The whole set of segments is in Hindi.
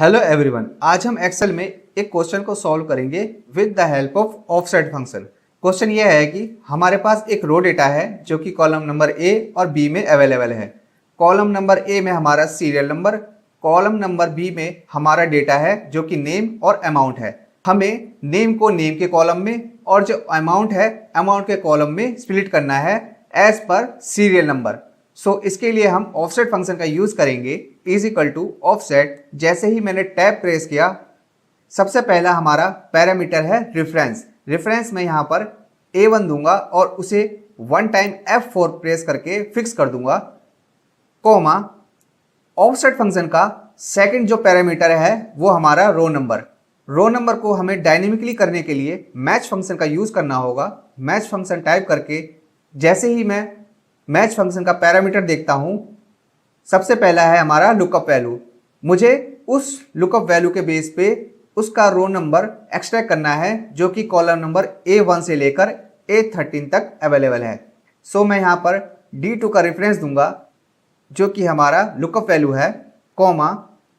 हेलो एवरीवन, आज हम एक्सेल में एक क्वेश्चन को सॉल्व करेंगे with the help of offset function. Question ये है कि हमारे पास एक रो डेटा है जो कि कॉलम नंबर ए और बी में अवेलेबल है। कॉलम नंबर ए में हमारा serial number, column number B में हमारा डेटा है जो कि नेम और अमाउंट है। हमें नेम को नेम के कॉलम में और जो अमाउंट है अमाउंट के कॉलम में स्प्लिट करना है एज पर सीरियल नंबर। सो इसके लिए हम ऑफसेट फंक्शन का यूज करेंगे इज इक्वल टू ऑफसेट। जैसे ही मैंने टैब प्रेस किया, सबसे पहला हमारा पैरामीटर है रेफरेंस। रेफरेंस में यहाँ पर A1 दूंगा और उसे 1 टाइम F4 प्रेस करके फिक्स कर दूंगा, कोमा ऑफसेट फंक्शन का सेकंड जो पैरामीटर है वो हमारा रो नंबर। रो नंबर को हमें डायनेमिकली करने के लिए मैच फंक्शन का यूज करना होगा। मैच फंक्शन टाइप करके जैसे ही मैं मैच फंक्शन का पैरामीटर देखता हूं, सबसे पहला है हमारा लुकअप वैल्यू। मुझे उस लुकअप वैल्यू के बेस पे उसका रो नंबर एक्सट्रैक्ट करना है जो कि कॉलम नंबर A1 से लेकर A13 तक अवेलेबल है। सो मैं यहाँ पर D2 का रेफरेंस दूंगा जो कि हमारा लुकअप वैल्यू है, कोमा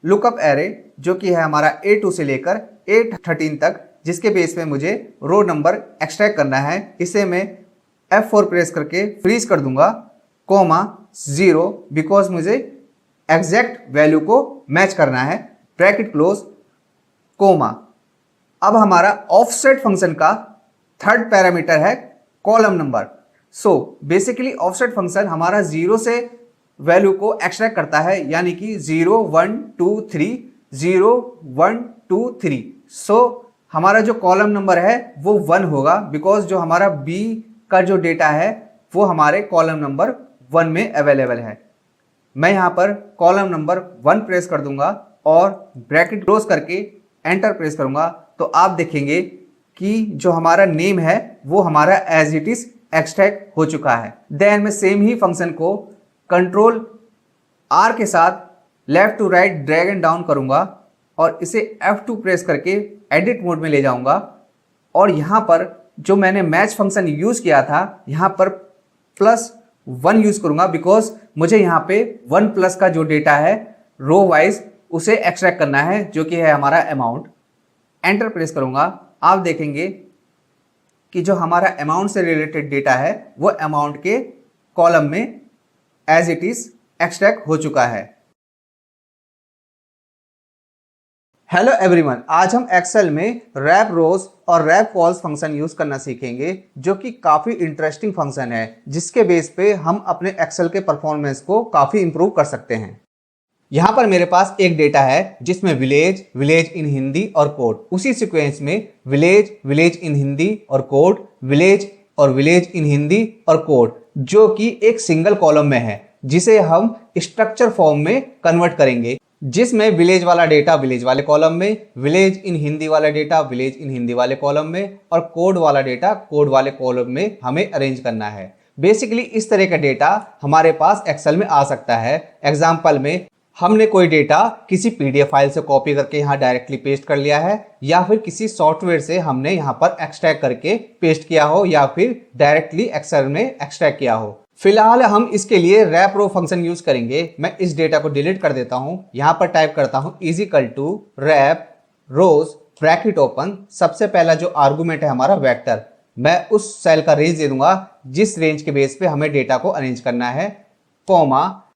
लुकअप एरे जो कि है हमारा A2 से लेकर A13 तक, जिसके बेस पे मुझे रो नंबर एक्सट्रैक्ट करना है। इसे मैं F4 प्रेस करके फ्रीज कर दूंगा, कोमा 0 बिकॉज मुझे एग्जैक्ट वैल्यू को मैच करना है, ब्रैकेट क्लोज, कोमा। अब हमारा ऑफसेट फंक्शन का थर्ड पैरामीटर है column number. So basically offset function हमारा 0 से वैल्यू को एक्सट्रैक्ट करता है, यानी कि 0 1 2 3 0 1 2 3। सो हमारा जो कॉलम नंबर है वो 1 होगा बिकॉज जो हमारा बी का जो डेटा है वो हमारे कॉलम नंबर 1 में अवेलेबल है। मैं यहाँ पर कॉलम नंबर 1 प्रेस कर दूंगा और ब्रैकेट क्लोज करके एंटर प्रेस करूंगा, तो आप देखेंगे कि जो हमारा नेम है वो हमारा एज इट इज एक्सट्रैक्ट हो चुका है। देन मैं सेम ही फंक्शन को कंट्रोल R के साथ left to right drag and down करूंगा और इसे F2 प्रेस करके एडिट मोड में ले जाऊंगा और यहाँ पर जो मैंने मैच फंक्शन यूज किया था यहाँ पर +1 यूज करूंगा बिकॉज मुझे यहाँ पे 1 प्लस का जो डेटा है रो वाइज उसे एक्सट्रैक्ट करना है जो कि है हमारा अमाउंट। एंटर प्रेस करूंगा, आप देखेंगे कि जो हमारा अमाउंट से रिलेटेड डेटा है वो अमाउंट के कॉलम में एज इट इज एक्सट्रैक्ट हो चुका है। हेलो एवरीवन, आज हम एक्सेल में रैप रोज और रैप कॉल्स फंक्शन यूज करना सीखेंगे जो कि काफी इंटरेस्टिंग फंक्शन है, जिसके बेस पे हम अपने एक्सेल के परफॉर्मेंस को काफी इंप्रूव कर सकते हैं। यहाँ पर मेरे पास एक डेटा है जिसमें विलेज, विलेज इन हिंदी और कोड, उसी सीक्वेंस में विलेज, विलेज इन हिंदी और कोड, विलेज और विलेज इन हिंदी और कोड, जो कि एक सिंगल कॉलम में है, जिसे हम स्ट्रक्चर फॉर्म में कन्वर्ट करेंगे, जिसमें विलेज वाला डेटा विलेज वाले कॉलम में, विलेज इन हिंदी वाला डेटा विलेज इन हिंदी वाले कॉलम में और कोड वाला डेटा कोड वाले कॉलम में हमें अरेंज करना है। बेसिकली इस तरह का डेटा हमारे पास एक्सेल में आ सकता है। एग्जाम्पल में हमने कोई डेटा किसी PDF फाइल से कॉपी करके यहाँ डायरेक्टली पेस्ट कर लिया है, या फिर किसी सॉफ्टवेयर से हमने यहाँ पर एक्सट्रैक्ट करके पेस्ट किया हो, या फिर डायरेक्टली एक्सेल में एक्सट्रैक्ट किया हो। फिलहाल हम इसके लिए रैप रो फंक्शन यूज करेंगे। मैं इस डेटा को डिलीट कर देता हूं, यहां पर टाइप करता हूं is equal to wrap rows bracket open. सबसे पहला जो आर्गुमेंट है हमारा वेक्टर, मैं उस सेल का रेंज दे दूंगा जिस रेंज के बेस पे हमें डेटा को अरेंज करना है, कोमा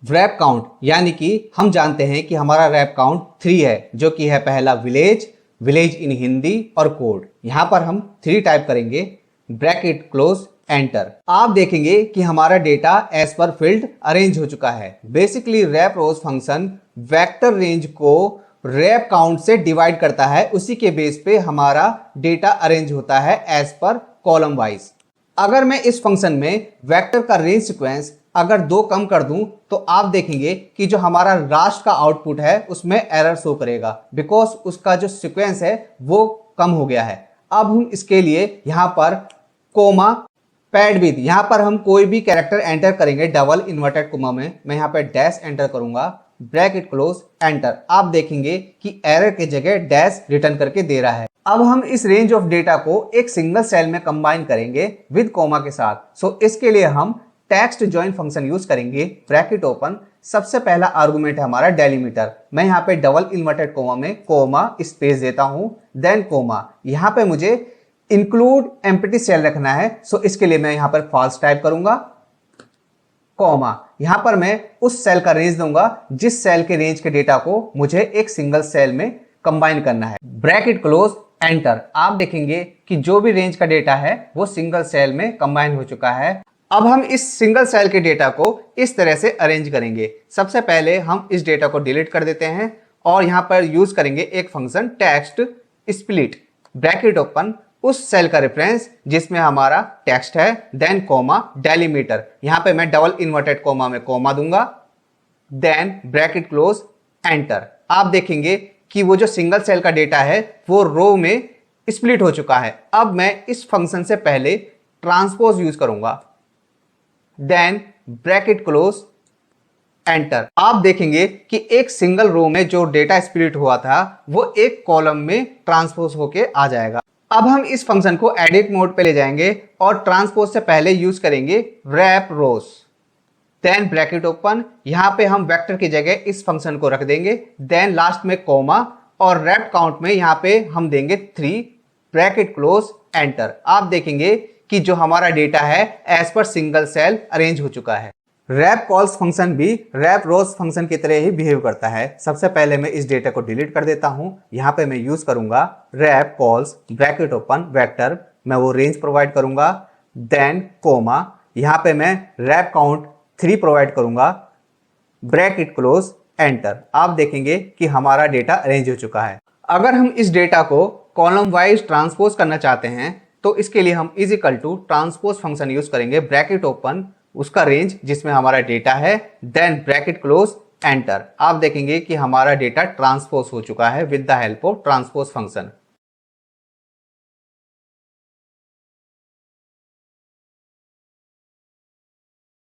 रैप काउंट, यानी कि हम जानते हैं कि हमारा रैप काउंट 3 है, जो कि है पहला विलेज, विलेज इन हिंदी और कोड। यहां पर हम 3 टाइप करेंगे, ब्रैकेट क्लोज, एंटर। आप देखेंगे कि हमारा data as per field arrange हो चुका है। Basically wrap rows function vector range को रैप काउंट से डिवाइड करता है, उसी के बेस पे हमारा डेटा अरेंज होता है एज पर कॉलम वाइज। अगर मैं इस फंक्शन में वेक्टर का रेंज सीक्वेंस अगर 2 कम कर दूं तो आप देखेंगे कि जो हमारा लास्ट का आउटपुट है उसमें एरर शो करेगा बिकॉज उसका जो सीक्वेंस है वो कम हो गया है। अब हम इसके लिए यहाँ पर कोमा पैड विद, यहाँ पर हम कोई भी कैरेक्टर एंटर करेंगे डबल इन्वर्टेड कोमा में। मैं यहाँ पे डैश एंटर करूंगा, ब्रैकेट क्लोज, एंटर। आप देखेंगे कि एरर के जगह डैश रिटर्न करके दे रहा है। अब हम इस रेंज ऑफ डेटा को एक सिंगल सेल में कंबाइन करेंगे विद कोमा के साथ। सो इसके लिए हम टेक्स्ट ज्वाइन फंक्शन यूज करेंगे, ब्रैकेट ओपन, सबसे पहला आर्गुमेंट है हमारा डेलीमीटर। मैं यहाँ पे डबल इन्वर्टेड कोमा में कोमा स्पेस देता हूं, देन कोमा। यहाँ पे मुझे इंक्लूड एम्प्टी सेल रखना है, सो इसके लिए मैं यहाँ पर फॉल्स टाइप करूंगा, कोमा। यहाँ पर मैं उस सेल का रेंज दूंगा जिस सेल के रेंज के डेटा को मुझे एक सिंगल सेल में कंबाइन करना है, ब्रैकेट क्लोज, एंटर। आप देखेंगे कि जो भी रेंज का डेटा है वो सिंगल सेल में कंबाइन हो चुका है। अब हम इस सिंगल सेल के डेटा को इस तरह से अरेंज करेंगे। सबसे पहले हम इस डेटा को डिलीट कर देते हैं और यहां पर यूज करेंगे एक function text split, bracket open, उस सेल का रेफरेंस जिसमें हमारा टेक्स्ट है, देन कोमा, डेलीमीटर। यहां पे मैं डबल इन्वर्टेड कोमा में कोमा दूंगा, देन ब्रैकेट क्लोज, एंटर। आप देखेंगे कि वो जो सिंगल सेल का डेटा है वो रो में स्प्लिट हो चुका है। अब मैं इस फंक्शन से पहले ट्रांसपोज यूज करूंगा, देन ब्रैकेट क्लोज, एंटर। आप देखेंगे कि एक सिंगल रो में जो डेटा स्प्लिट हुआ था वो एक कॉलम में ट्रांसपोज होके आ जाएगा। अब हम इस फंक्शन को एडिट मोड पे ले जाएंगे और ट्रांसपोज से पहले यूज करेंगे रैप रोज, देन ब्रैकेट ओपन। यहां पे हम वेक्टर की जगह इस फंक्शन को रख देंगे, देन लास्ट में कोमा और रैप काउंट में यहां पे हम देंगे 3, ब्रैकेट क्लोज, एंटर। आप देखेंगे कि जो हमारा डेटा है as per single cell arrange हो चुका है। रैप कॉल्स फंक्शन भी रैप रोज फंक्शन की तरह ही बिहेव करता है। सबसे पहले मैं इस डेटा को डिलीट कर देता हूं। यहां पे मैं यूज करूंगा wrap cols, bracket open, vector, मैं वो रेंज प्रोवाइड करूंगा, देन कोमा। यहां पे मैं रैप काउंट 3 प्रोवाइड करूंगा, ब्रैकेट क्लोज, एंटर। आप देखेंगे कि हमारा डेटा अरेंज हो चुका है। अगर हम इस डेटा को कॉलम वाइज ट्रांसपोज करना चाहते हैं तो इसके लिए हम is equal to transpose function use करेंगे, ब्रैकेट ओपन, उसका रेंज जिसमें हमारा डेटा है, देन ब्रैकेट क्लोज, एंटर। आप देखेंगे कि हमारा डेटा ट्रांसपोज हो चुका है with the help of transpose function.